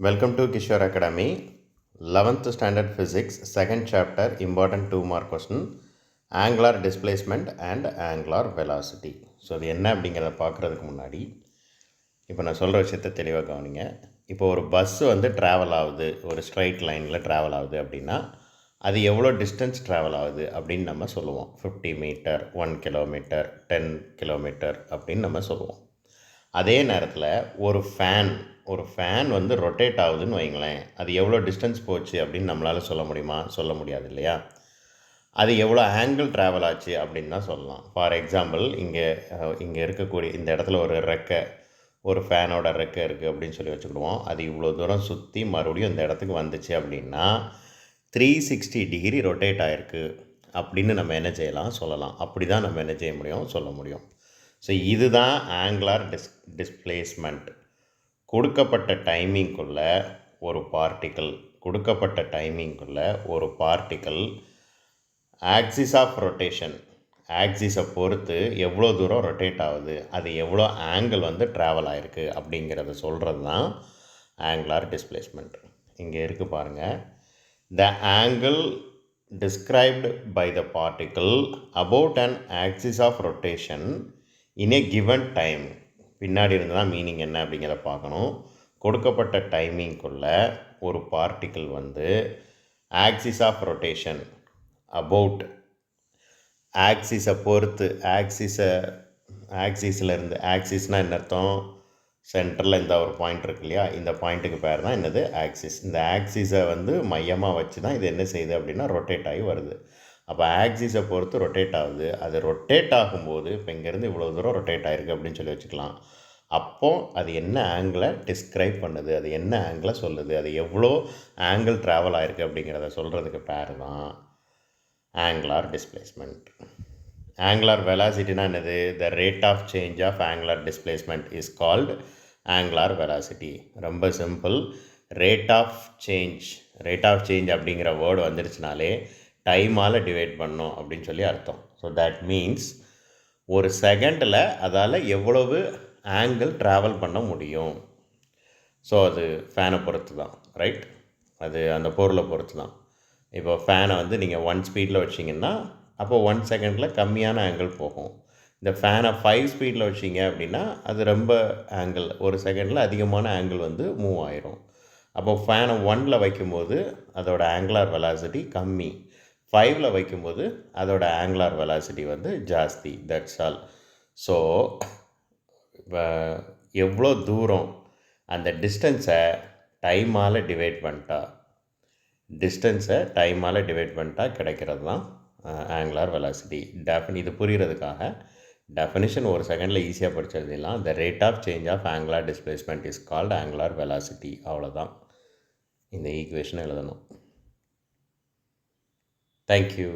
Welcome to Kishore Academy, 11th Standard Physics, 2nd Chapter, Important 2-mark question, Angular Displacement and Angular Velocity. So அது என்ன அப்படிங்கிறத பார்க்குறதுக்கு முன்னாடி இப்போ நான் சொல்கிற விஷயத்தை தெளிவாக கவனிங்க. இப்போ ஒரு பஸ்ஸு வந்து ட்ராவல் ஆகுது, ஒரு ஸ்ட்ரைட் லைனில் ட்ராவல் ஆகுது அப்படின்னா அது எவ்வளோ டிஸ்டன்ஸ் ட்ராவல் ஆகுது அப்படின்னு நம்ம சொல்லுவோம். 50 மீட்டர், 1 கிலோமீட்டர், 10 கிலோமீட்டர் அப்படின்னு நம்ம சொல்லுவோம். அதே நேரத்தில் ஒரு ஃபேன் வந்து ரொட்டேட் ஆகுதுன்னு வைங்களேன், அது எவ்வளோ டிஸ்டன்ஸ் போச்சு அப்படின்னு நம்மளால் சொல்ல முடியுமா? சொல்ல முடியாது இல்லையா? அது எவ்வளோ ஆங்கிள் ட்ராவல் ஆச்சு அப்படின்னு தான் சொல்லலாம். ஃபார் எக்ஸாம்பிள் இங்கே இருக்கக்கூடிய இந்த இடத்துல ஒரு ஃபேனோட ரெக்கை இருக்குது அப்படின்னு சொல்லி வச்சுக்கிடுவோம். அது இவ்வளோ தூரம் சுற்றி மறுபடியும் இந்த இடத்துக்கு வந்துச்சு அப்படின்னா 360 டிகிரி ரொட்டேட் ஆகிருக்கு அப்படின்னு நம்ம என்ன செய்யலாம்? சொல்லலாம். அப்படி தான் நம்ம என்ன செய்ய முடியும்? சொல்ல முடியும். ஸோ இதுதான் ஆங்குலார் டிஸ்பிளேஸ்மெண்ட். கொடுக்கப்பட்ட டைமிங்குள்ளே ஒரு பார்ட்டிக்கல் ஆக்சிஸ் ஆஃப் ரொட்டேஷன், ஆக்சிஸை பொறுத்து எவ்வளோ தூரம் ரொட்டேட் ஆகுது, அது எவ்வளோ ஆங்கிள் வந்து ட்ராவல் ஆகிருக்கு அப்படிங்கிறத சொல்கிறது தான் ஆங்குலார் டிஸ்பிளேஸ்மெண்ட். இங்கே இருக்குது பாருங்கள். த angle described by the particle about an axis of rotation in a given time. பின்னாடி இருந்து தான் மீனிங் என்ன அப்படிங்கிறத பார்க்கணும். கொடுக்கப்பட்ட டைமிங்குள்ள ஒரு பார்ட்டிக்கிள் வந்து ஆக்சிஸ் ஆஃப் ரொட்டேஷன் அபவுட் ஆக்சிஸை பொறுத்து ஆக்சிஸ்லேருந்து ஆக்சிஸ்னால் என்ன அர்த்தம்? சென்டரில் இந்த ஒரு பாயிண்ட் இருக்கு இல்லையா, இந்த பாயிண்ட்டுக்கு பேர் தான் என்னது? ஆக்சிஸ். இந்த ஆக்சிஸை வந்து மையமாக வச்சு தான் இது என்ன செய்யுது அப்படின்னா ரொட்டேட் ஆகி வருது. அப்போ ஆக்சிஸை பொறுத்து ரொட்டேட் ஆகுது. அது ரொட்டேட் ஆகும்போது இப்போ இங்கேருந்து இவ்வளோ தூரம் ரொட்டேட் ஆகிருக்கு அப்படின்னு சொல்லி வச்சுக்கலாம். அப்போது அது என்ன ஆங்கிளை டிஸ்கிரைப் பண்ணுது, அது என்ன ஆங்கிளை சொல்லுது, அது எவ்வளோ ஆங்கிள் ட்ராவல் ஆகிருக்கு அப்படிங்கிறத சொல்கிறதுக்கு பேர் தான் ஆங்குலார் டிஸ்பிளேஸ்மெண்ட். ஆங்குலார் வெலாசிட்டினா என்னது? The rate of change of angular displacement is called angular velocity. ரொம்ப சிம்பிள். ரேட் ஆஃப் சேஞ்ச் அப்படிங்கிற வேர்டு வந்துருச்சுனாலே டைமால் டிவைட் பண்ணணும் அப்படின்னு சொல்லி அர்த்தம். ஸோ தட் மீன்ஸ் ஒரு செகண்டில் அதால் எவ்வளவு ஆங்கிள் ட்ராவல் பண்ண முடியும். ஸோ அது ஃபேனை பொறுத்து தான், ரைட்? அது அந்த பொருளை பொறுத்து தான். இப்போ ஃபேனை வந்து நீங்கள் 1 ஸ்பீடில் வச்சிங்கன்னா அப்போது 1 செகண்டில் கம்மியான ஆங்கிள் போகும். இந்த ஃபேனை 5 ஸ்பீடில் வச்சிங்க அப்படின்னா அது ரொம்ப ஆங்கிள், ஒரு செகண்டில் அதிகமான ஆங்கிள் வந்து மூவ் ஆயிரும். அப்போ ஃபேனை 1ல் வைக்கும்போது அதோட ஆங்குலார் வெலாசிட்டி கம்மி, 5ல் வைக்கும்போது அதோட ஆங்குலார் வெலாசிட்டி வந்து ஜாஸ்தி. That's all. ஸோ எவ்வளோ தூரம் அந்த டிஸ்டன்ஸை டைமால் டிவைட் பண்ணிட்டா கிடைக்கிறது தான் ஆங்குலார் வெலாசிட்டி. இது புரிகிறதுக்காக டெஃபினிஷன் ஒரு செகண்டில் ஈஸியாக படிச்சு எழுதிடலாம். The rate of change of angular displacement is called angular velocity. அவ்வளோதான் இந்த ஈக்குவேஷனை எழுதணும். தேங்க்யூ.